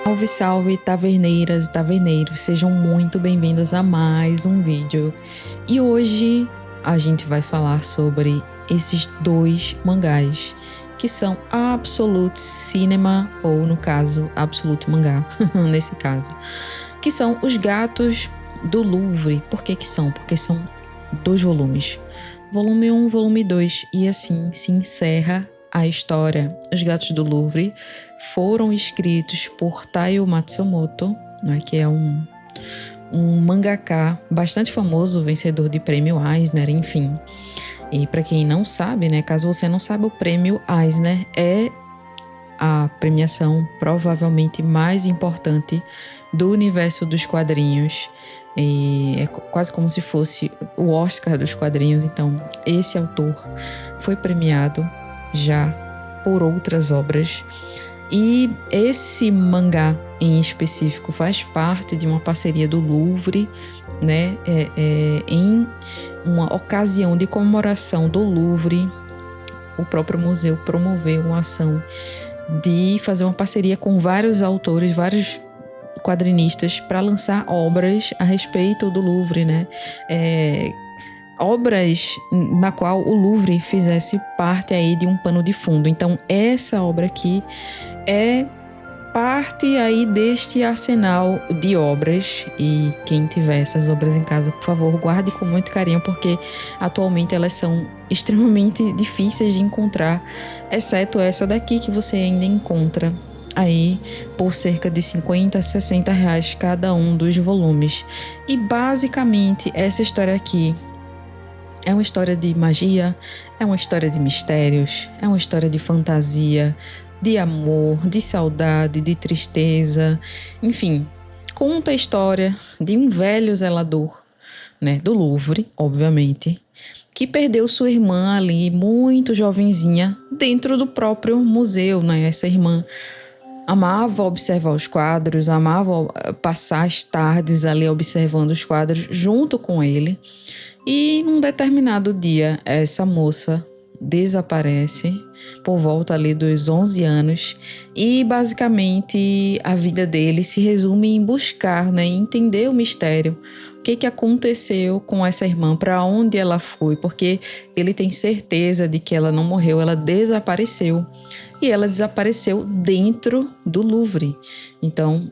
Salve, salve, taverneiras e taverneiros, sejam muito bem-vindos a mais um vídeo. E hoje a gente vai falar sobre esses dois mangás, que são Absolute Cinema, ou no caso, Absolute Mangá, nesse caso, que são Os Gatos do Louvre. Por que são? Porque são 2 volumes. Volume 1, volume 2, e assim se encerra a história. Os Gatos do Louvre foram escritos por Taiyo Matsumoto, né, que é um mangaka bastante famoso, vencedor de prêmio Eisner, enfim. E para quem não sabe, né, caso você não saiba, o prêmio Eisner é a premiação provavelmente mais importante do universo dos quadrinhos. E é quase como se fosse o Oscar dos quadrinhos. Então, esse autor foi premiado já por outras obras. E esse mangá em específico faz parte de uma parceria do Louvre, né? Em uma ocasião de comemoração do Louvre, o próprio museu promoveu uma ação de fazer uma parceria com vários autores, vários quadrinistas, para lançar obras a respeito do Louvre, né? Obras na qual o Louvre fizesse parte aí de um pano de fundo. Então, essa obra aqui é parte aí deste arsenal de obras, e quem tiver essas obras em casa, por favor, guarde com muito carinho, porque atualmente elas são extremamente difíceis de encontrar, exceto essa daqui que você ainda encontra aí por cerca de 50 a 60 reais cada um dos volumes. E basicamente essa história aqui é uma história de magia, é uma história de mistérios, é uma história de fantasia, de amor, de saudade, de tristeza, enfim, conta a história de um velho zelador, né, do Louvre, obviamente, que perdeu sua irmã ali, muito jovenzinha, dentro do próprio museu, né? Essa irmã amava observar os quadros, amava passar as tardes ali observando os quadros junto com ele. E num determinado dia, essa moça desaparece por volta ali dos 11 anos, e basicamente a vida dele se resume em buscar, né, entender o mistério. O que aconteceu com essa irmã, para onde ela foi, porque ele tem certeza de que ela não morreu, ela desapareceu. E ela desapareceu dentro do Louvre. Então,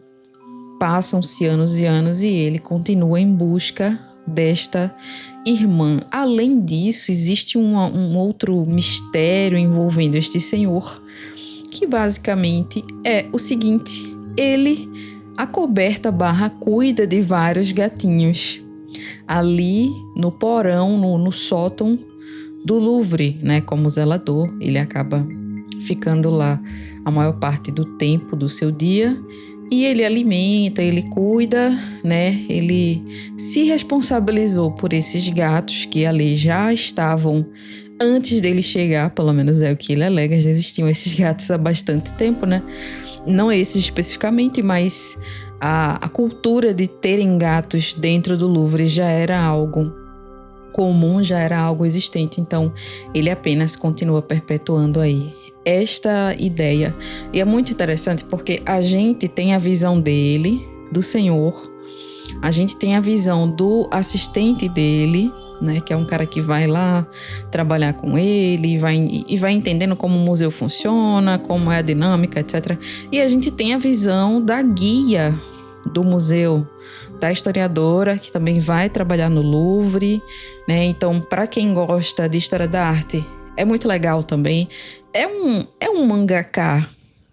passam-se anos e anos e ele continua em busca desta irmã. Além disso, existe um outro mistério envolvendo este senhor, que basicamente é o seguinte: ele acoberta / cuida de vários gatinhos ali no porão, no sótão do Louvre, né? Como zelador, ele acaba ficando lá a maior parte do tempo do seu dia, e ele alimenta, ele cuida, né? Ele se responsabilizou por esses gatos que ali já estavam antes dele chegar, pelo menos é o que ele alega. Já existiam esses gatos há bastante tempo, né? Não esses especificamente, mas a cultura de terem gatos dentro do Louvre já era algo comum, já era algo existente. Então, ele apenas continua perpetuando aí esta ideia. E é muito interessante porque a gente tem a visão dele, do senhor, a gente tem a visão do assistente dele, né, que é um cara que vai lá trabalhar com ele e vai entendendo como o museu funciona, como é a dinâmica, etc. E a gente tem a visão da guia do museu, da historiadora, que também vai trabalhar no Louvre, né? Então, para quem gosta de história da arte, é muito legal também. É um mangaka,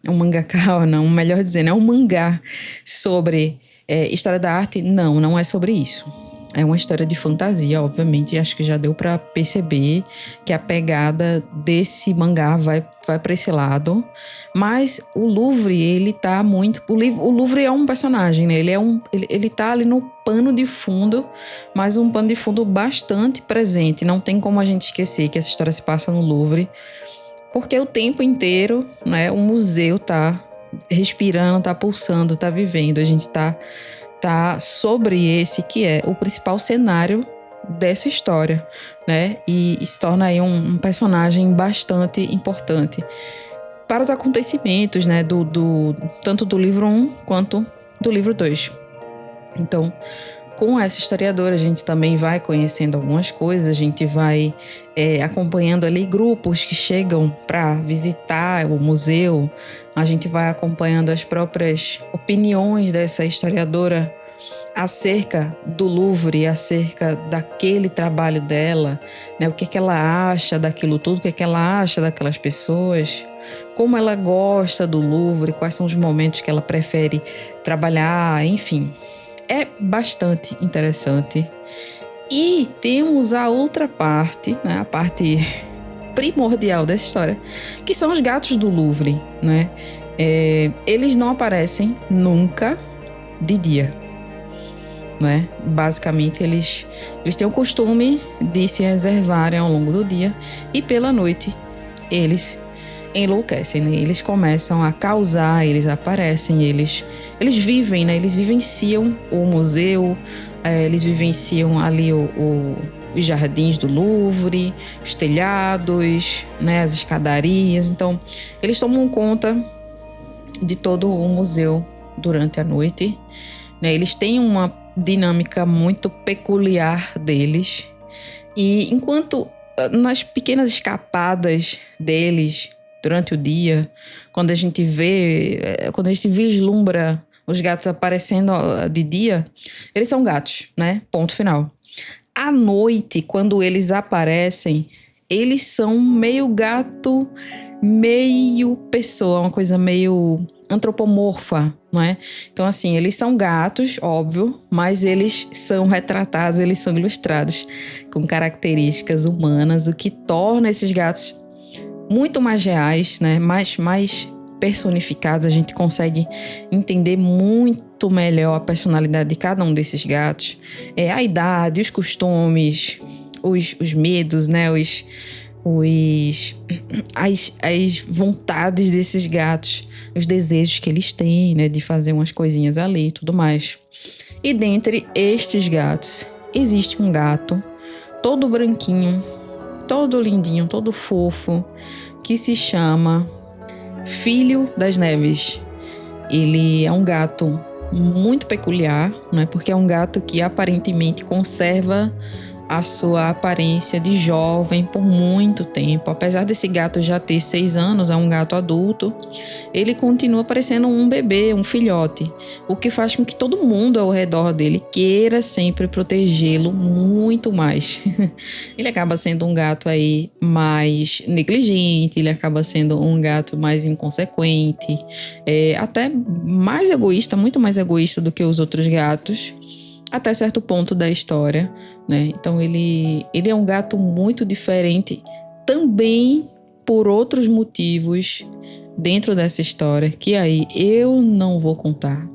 ou não, melhor dizendo, é um mangá sobre história da arte. Não é sobre isso. É uma história de fantasia, obviamente, e acho que já deu para perceber que a pegada desse mangá vai para esse lado. Mas o Louvre, ele tá muito... O Louvre é um personagem, né? Ele tá ali no pano de fundo, mas um pano de fundo bastante presente. Não tem como a gente esquecer que essa história se passa no Louvre, porque o tempo inteiro, né, o museu tá respirando, tá pulsando, tá vivendo. A gente tá sobre esse que é o principal cenário dessa história, né? E se torna aí um personagem bastante importante. para os acontecimentos, né, tanto do livro 1 quanto do livro 2. Então, com essa historiadora, a gente também vai conhecendo algumas coisas, a gente vai acompanhando ali grupos que chegam para visitar o museu, a gente vai acompanhando as próprias opiniões dessa historiadora acerca do Louvre, acerca daquele trabalho dela, né? O que ela acha daquilo tudo, o que ela acha daquelas pessoas, como ela gosta do Louvre, quais são os momentos que ela prefere trabalhar, enfim. É bastante interessante. E temos a outra parte, né? A parte primordial dessa história, que são os gatos do Louvre, né? Eles não aparecem nunca de dia. Né? Basicamente, eles têm o costume de se reservarem ao longo do dia e pela noite eles enlouquecem, né? Eles começam a causar, eles aparecem, eles vivem, né? Eles vivenciam o museu, eles vivenciam ali os jardins do Louvre, os telhados, né? As escadarias. Então, eles tomam conta de todo o museu durante a noite, né? Eles têm uma dinâmica muito peculiar deles. E enquanto nas pequenas escapadas deles durante o dia, quando a gente vislumbra os gatos aparecendo de dia, eles são gatos, né? Ponto final. À noite, quando eles aparecem, eles são meio gato, meio pessoa, uma coisa meio antropomorfa, não é? Então, assim, eles são gatos, óbvio, mas eles são retratados, eles são ilustrados com características humanas, o que torna esses gatos muito mais reais, né? Mais personificados. A gente consegue entender muito melhor a personalidade de cada um desses gatos, a idade, os costumes, os medos, né? As vontades desses gatos, os desejos que eles têm, né, de fazer umas coisinhas ali e tudo mais. E dentre estes gatos, existe um gato todo branquinho, todo lindinho, todo fofo, que se chama Filho das Neves. Ele é um gato muito peculiar, né, porque é um gato que aparentemente conserva a sua aparência de jovem por muito tempo. Apesar desse gato já ter 6 anos, é um gato adulto, ele continua parecendo um bebê, um filhote, o que faz com que todo mundo ao redor dele queira sempre protegê-lo muito mais. Ele acaba sendo um gato aí mais negligente, ele acaba sendo um gato mais inconsequente, até mais egoísta, muito mais egoísta do que os outros gatos, até certo ponto da história, né? Então ele é um gato muito diferente também por outros motivos dentro dessa história, que aí eu não vou contar,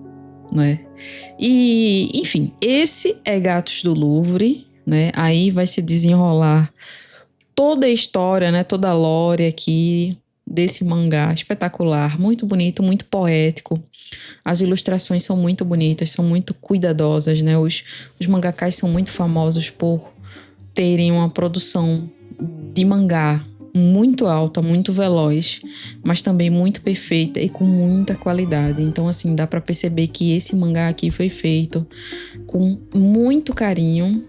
né? E, enfim, esse é Gatos do Louvre, né? Aí vai se desenrolar toda a história, né? Toda a lore aqui desse mangá espetacular, muito bonito, muito poético. As ilustrações são muito bonitas, são muito cuidadosas, né? Os mangakás são muito famosos por terem uma produção de mangá muito alta, muito veloz, mas também muito perfeita e com muita qualidade. Então, assim, dá pra perceber que esse mangá aqui foi feito com muito carinho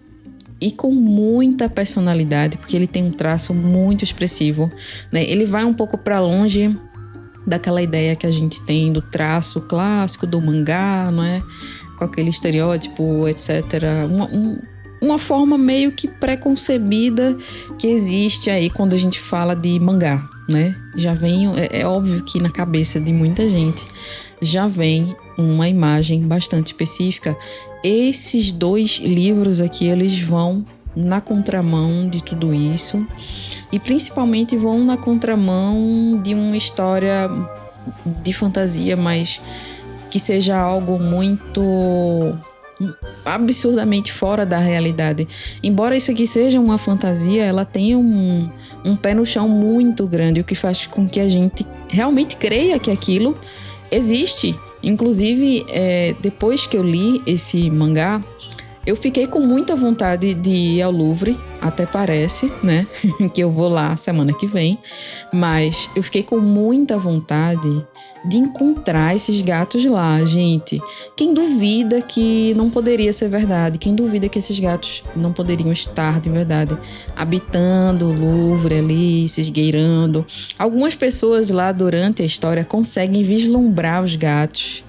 e com muita personalidade, porque ele tem um traço muito expressivo, né? Ele vai um pouco para longe daquela ideia que a gente tem do traço clássico do mangá, não é? Com aquele estereótipo, etc. Uma forma meio que preconcebida que existe aí quando a gente fala de mangá, né? Já vem, é óbvio que na cabeça de muita gente já vem uma imagem bastante específica. Esses 2 livros aqui, eles vão na contramão de tudo isso e principalmente vão na contramão de uma história de fantasia, mas que seja algo muito absurdamente fora da realidade. Embora isso aqui seja uma fantasia, ela tem um pé no chão muito grande, o que faz com que a gente realmente creia que aquilo existe. Inclusive, depois que eu li esse mangá, eu fiquei com muita vontade de ir ao Louvre até parece, né, que eu vou lá semana que vem, mas eu fiquei com muita vontade de encontrar esses gatos lá, gente. Quem duvida que não poderia ser verdade? Quem duvida que esses gatos não poderiam estar de verdade habitando o Louvre ali, se esgueirando? Algumas pessoas lá durante a história conseguem vislumbrar os gatos.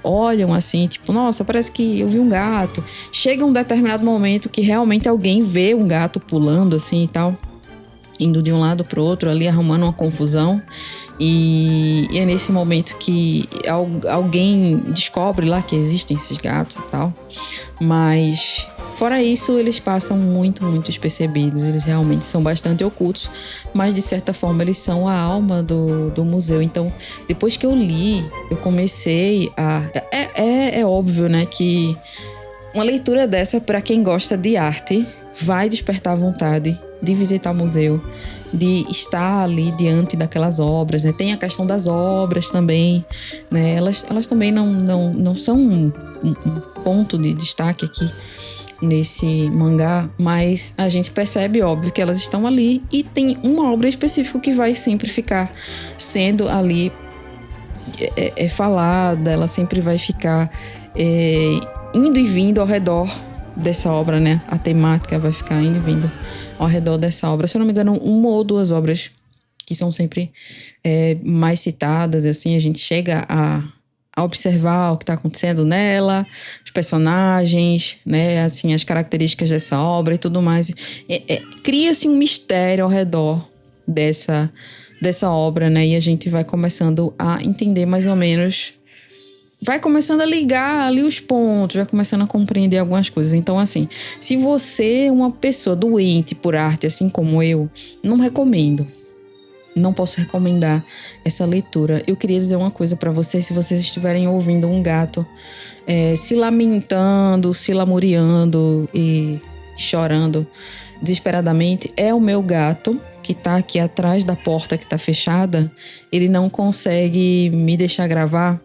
Olham assim, tipo, nossa, parece que eu vi um gato. Chega um determinado momento que realmente alguém vê um gato pulando assim e tal, indo de um lado pro outro ali, arrumando uma confusão. E é nesse momento que alguém descobre lá que existem esses gatos e tal. Mas fora isso, eles passam muito despercebidos. Eles realmente são bastante ocultos, mas de certa forma eles são a alma do museu. Então, depois que eu li, eu comecei a... É óbvio, né, que uma leitura dessa, para quem gosta de arte, vai despertar a vontade de visitar o museu, de estar ali diante daquelas obras, né? Tem a questão das obras também, né? Elas também não são um ponto de destaque aqui nesse mangá, mas a gente percebe, óbvio, que elas estão ali e tem uma obra específica que vai sempre ficar sendo ali falada, ela sempre vai ficar indo e vindo ao redor dessa obra, né? A temática vai ficar indo e vindo ao redor dessa obra. Se eu não me engano, uma ou duas obras que são sempre mais citadas, assim, a gente chega a observar o que está acontecendo nela, os personagens, né, assim, as características dessa obra e tudo mais. Cria-se um mistério ao redor dessa obra, né, e a gente vai começando a entender mais ou menos, vai começando a ligar ali os pontos, vai começando a compreender algumas coisas. Então, assim, se você é uma pessoa doente por arte, assim como eu, não recomendo. Não posso recomendar essa leitura. Eu queria dizer uma coisa para vocês, se vocês estiverem ouvindo um gato se lamentando, se lamuriando e chorando desesperadamente, é o meu gato que tá aqui atrás da porta que tá fechada. Ele não consegue me deixar gravar,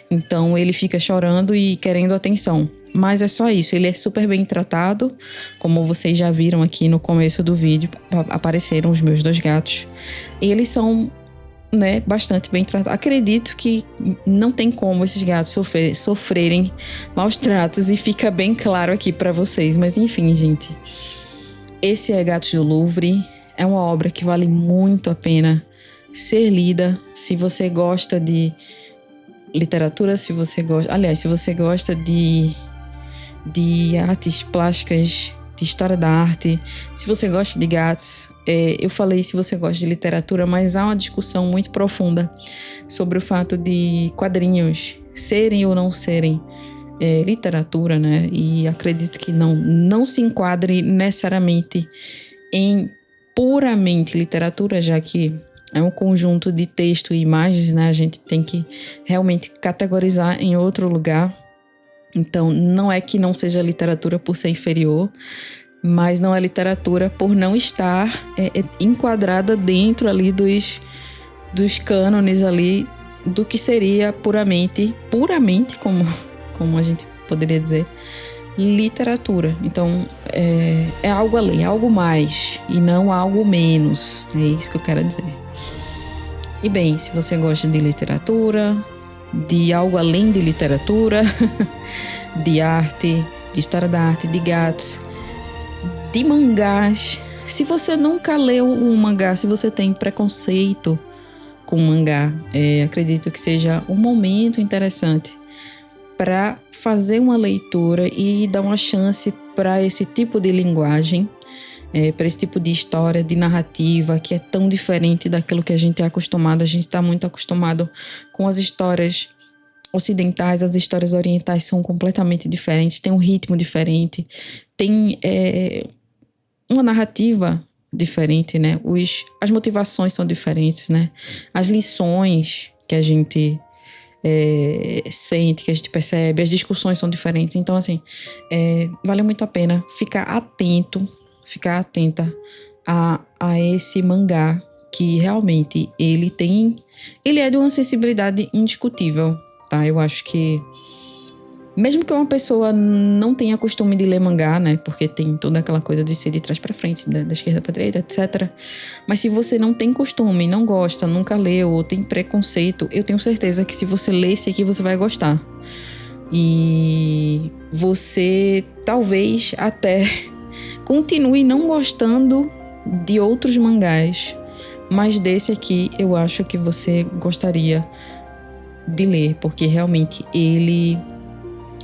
então ele fica chorando e querendo atenção. Mas é só isso, ele é super bem tratado, como vocês já viram aqui no começo do vídeo, apareceram os meus dois gatos. E eles são, né, bastante bem tratados. Acredito que não tem como esses gatos sofrerem maus tratos, e fica bem claro aqui pra vocês. Mas enfim, gente, esse é Gatos do Louvre. É uma obra que vale muito a pena ser lida. Se você gosta de literatura, se você gosta de artes plásticas, de história da arte, se você gosta de gatos, eu falei se você gosta de literatura, mas há uma discussão muito profunda sobre o fato de quadrinhos serem ou não serem literatura, né? E acredito que não se enquadre necessariamente em puramente literatura, já que é um conjunto de texto e imagens, né? A gente tem que realmente categorizar em outro lugar. Então, não é que não seja literatura por ser inferior, mas não é literatura por não estar enquadrada dentro ali dos cânones ali do que seria puramente, como a gente poderia dizer, literatura. Então, é algo além, é algo mais e não algo menos. É isso que eu quero dizer. E bem, se você gosta de literatura, de algo além de literatura, de arte, de história da arte, de gatos, de mangás. Se você nunca leu um mangá, se você tem preconceito com mangá, acredito que seja um momento interessante para fazer uma leitura e dar uma chance para esse tipo de linguagem, para esse tipo de história, de narrativa, que é tão diferente daquilo que a gente é acostumado. A gente está muito acostumado com as histórias ocidentais, as histórias orientais são completamente diferentes, tem um ritmo diferente, tem uma narrativa diferente, né? As motivações são diferentes, né? As lições que a gente sente, que a gente percebe, as discussões são diferentes. Então, assim, vale muito a pena ficar atenta a esse mangá, que realmente ele é de uma sensibilidade indiscutível, tá? Eu acho que Mesmo que uma pessoa não tenha costume de ler mangá, né? Porque tem toda aquela coisa de ser de trás pra frente, da esquerda pra direita, etc. Mas se você não tem costume, não gosta, nunca leu ou tem preconceito, eu tenho certeza que se você ler esse aqui, você vai gostar. E você talvez até continue não gostando de outros mangás, mas desse aqui eu acho que você gostaria de ler, porque realmente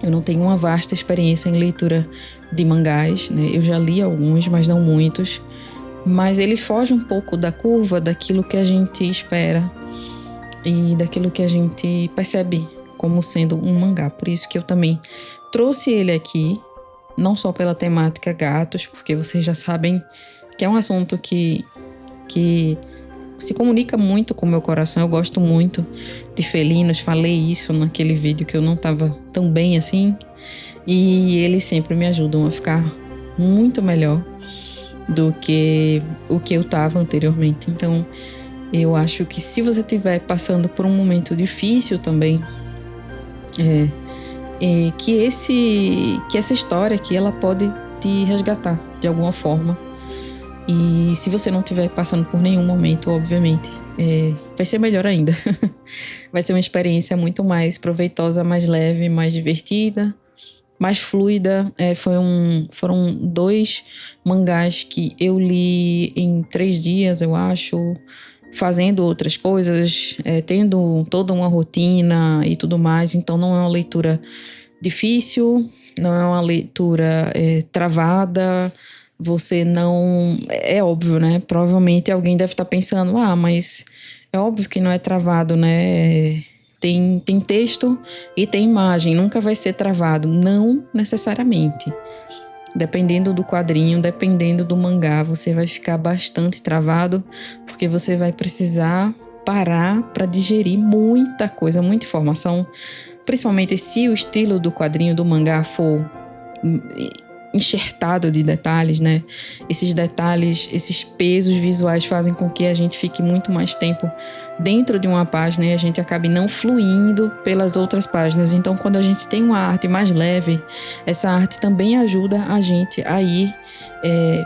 eu não tenho uma vasta experiência em leitura de mangás, né? Eu já li alguns, mas não muitos. Mas ele foge um pouco da curva daquilo que a gente espera e daquilo que a gente percebe como sendo um mangá. Por isso que eu também trouxe ele aqui, não só pela temática gatos, porque vocês já sabem que é um assunto que se comunica muito com o meu coração. Eu gosto muito de felinos, falei isso naquele vídeo que eu não estava tão bem assim, e eles sempre me ajudam a ficar muito melhor do que o que eu estava anteriormente. Então eu acho que se você estiver passando por um momento difícil também, que essa história aqui ela pode te resgatar de alguma forma. E se você não estiver passando por nenhum momento, obviamente, vai ser melhor ainda. Vai ser uma experiência muito mais proveitosa, mais leve, mais divertida, mais fluida. Foram 2 mangás que eu li em 3 dias, eu acho, fazendo outras coisas, tendo toda uma rotina e tudo mais. Então não é uma leitura difícil, não é uma leitura travada. Você não... É óbvio, né? Provavelmente alguém deve estar pensando, mas é óbvio que não é travado, né? Tem texto e tem imagem, nunca vai ser travado. Não necessariamente. Dependendo do quadrinho, dependendo do mangá, você vai ficar bastante travado, porque você vai precisar parar para digerir muita coisa, muita informação. Principalmente se o estilo do quadrinho do mangá for enxertado de detalhes, né? Esses detalhes, esses pesos visuais fazem com que a gente fique muito mais tempo dentro de uma página e a gente acabe não fluindo pelas outras páginas. Então, quando a gente tem uma arte mais leve, essa arte também ajuda a gente a ir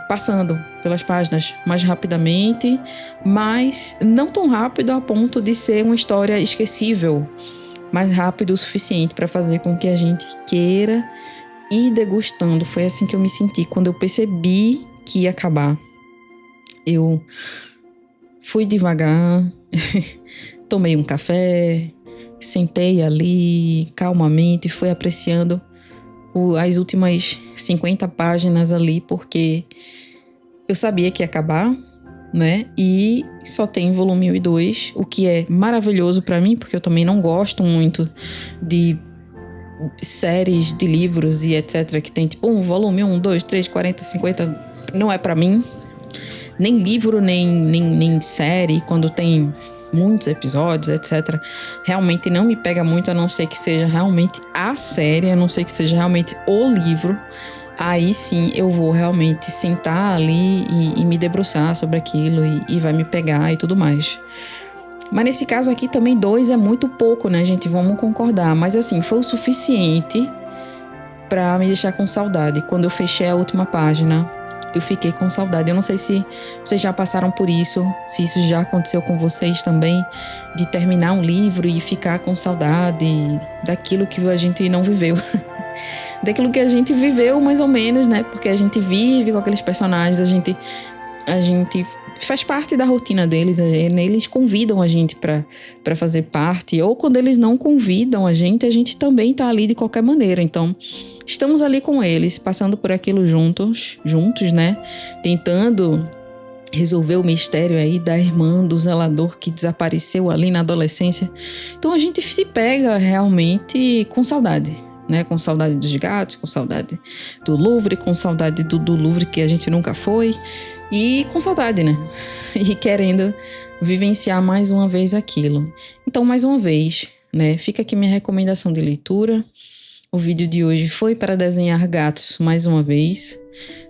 passando pelas páginas mais rapidamente, mas não tão rápido a ponto de ser uma história esquecível, mas rápido o suficiente para fazer com que a gente queira ir degustando. Foi assim que eu me senti quando eu percebi que ia acabar. Eu fui devagar, tomei um café, sentei ali calmamente, fui apreciando as últimas 50 páginas ali, porque eu sabia que ia acabar, né? E só tem volume 1 e 2, o que é maravilhoso para mim, porque eu também não gosto muito de séries de livros e etc, que tem tipo volume 1, 2, 3, 40, 50, não é pra mim. Nem livro, nem série, quando tem muitos episódios, etc, realmente não me pega muito, a não ser que seja realmente a série, a não ser que seja realmente o livro. Aí sim eu vou realmente sentar ali e me debruçar sobre aquilo e vai me pegar e tudo mais. Mas nesse caso aqui também 2 é muito pouco, né, gente? Vamos concordar. Mas assim, foi o suficiente pra me deixar com saudade. Quando eu fechei a última página, eu fiquei com saudade. Eu não sei se vocês já passaram por isso, se isso já aconteceu com vocês também, de terminar um livro e ficar com saudade daquilo que a gente não viveu. Daquilo que a gente viveu, mais ou menos, né? Porque a gente vive com aqueles personagens, a gente faz parte da rotina deles, eles convidam a gente pra fazer parte, ou quando eles não convidam a gente também tá ali de qualquer maneira. Então, estamos ali com eles, passando por aquilo juntos, né? Tentando resolver o mistério aí da irmã do zelador que desapareceu ali na adolescência. Então, a gente se pega realmente com saudade, né? Com saudade dos gatos, com saudade do Louvre, com saudade do Louvre que a gente nunca foi. E com saudade, né? E querendo vivenciar mais uma vez aquilo. Então, mais uma vez, né? Fica aqui minha recomendação de leitura. O vídeo de hoje foi para desenhar gatos mais uma vez,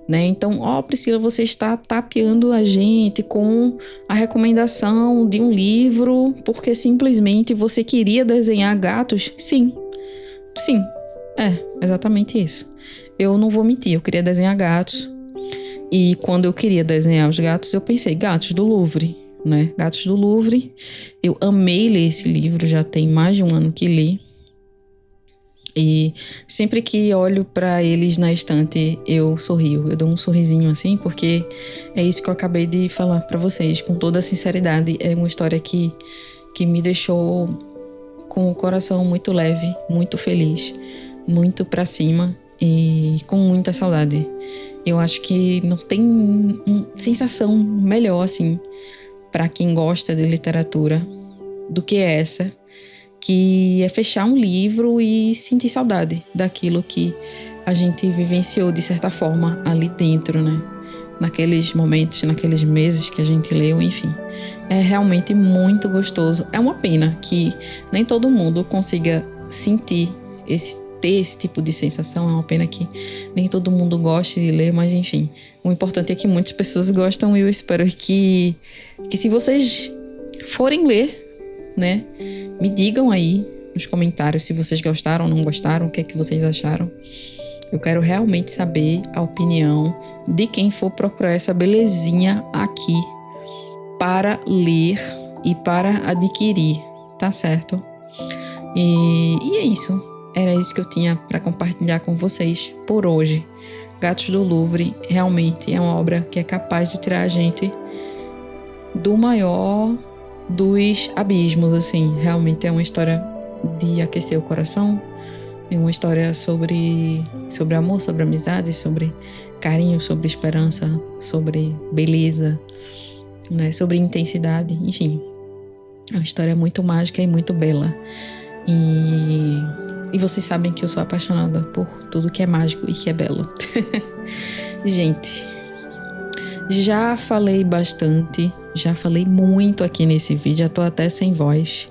né? Então, Priscila, você está tapeando a gente com a recomendação de um livro porque simplesmente você queria desenhar gatos? Sim. É, exatamente isso. Eu não vou mentir, eu queria desenhar gatos. E quando eu queria desenhar os gatos, eu pensei, gatos do Louvre, né? Gatos do Louvre. Eu amei ler esse livro, já tem mais de um ano que li. E sempre que olho pra eles na estante, eu sorrio. Eu dou um sorrisinho assim, porque é isso que eu acabei de falar pra vocês. Com toda a sinceridade, é uma história que me deixou com o coração muito leve, muito feliz, muito pra cima e com muita saudade. Eu acho que não tem sensação melhor, assim, pra quem gosta de literatura do que essa, que é fechar um livro e sentir saudade daquilo que a gente vivenciou de certa forma ali dentro, né? Naqueles momentos, naqueles meses que a gente leu, enfim. É realmente muito gostoso. É uma pena que nem todo mundo consiga sentir ter esse tipo de sensação. É uma pena que nem todo mundo goste de ler, mas enfim. O importante é que muitas pessoas gostam e eu espero que se vocês forem ler, né, me digam aí nos comentários se vocês gostaram ou não gostaram, o que é que vocês acharam. Eu quero realmente saber a opinião de quem for procurar essa belezinha aqui para ler e para adquirir, tá certo? E é isso. Era isso que eu tinha para compartilhar com vocês por hoje. Gatos do Louvre realmente é uma obra que é capaz de tirar a gente do maior dos abismos, assim. Realmente é uma história de aquecer o coração. É uma história sobre amor, sobre amizade, sobre carinho, sobre esperança, sobre beleza, né? Sobre intensidade, enfim. É uma história muito mágica e muito bela. E vocês sabem que eu sou apaixonada por tudo que é mágico e que é belo. Gente, já falei bastante, já falei muito aqui nesse vídeo, já tô até sem voz.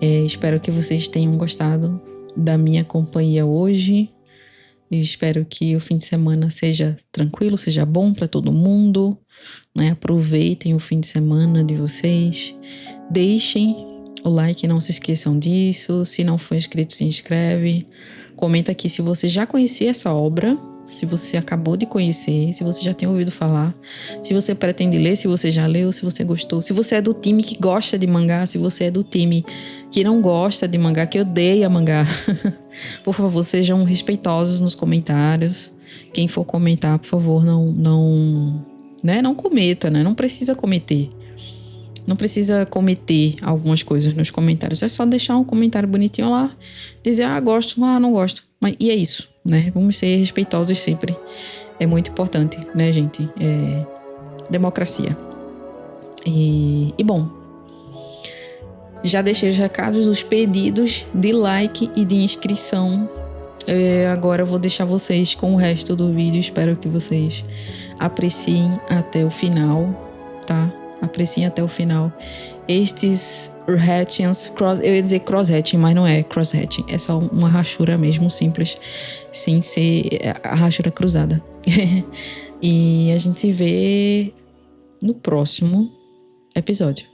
Espero que vocês tenham gostado da minha companhia hoje. Eu espero que o fim de semana seja tranquilo, seja bom para todo mundo, né? Aproveitem o fim de semana de vocês. Deixem o like, não se esqueçam disso. Se não for inscrito, se inscreve. Comenta aqui se você já conhecia essa obra, se você acabou de conhecer, se você já tem ouvido falar, se você pretende ler, se você já leu, se você gostou, se você é do time que gosta de mangá, se você é do time que não gosta de mangá, que odeia mangá. Por favor, sejam respeitosos nos comentários. Quem for comentar, por favor, não cometa, né? Não precisa cometer. Não precisa cometer algumas coisas nos comentários. É só deixar um comentário bonitinho lá, dizer, gosto, não gosto. E é isso, né? Vamos ser respeitosos sempre. É muito importante, né, gente? Democracia. E bom, já deixei os recados, os pedidos de like e de inscrição. Agora eu vou deixar vocês com o resto do vídeo. Espero que vocês apreciem até o final, tá? Apreciem até o final. Estes hatchings, eu ia dizer cross-hatching, mas não é cross-hatching. É só uma rachura mesmo, simples, sem ser a rachura cruzada. E a gente se vê no próximo episódio.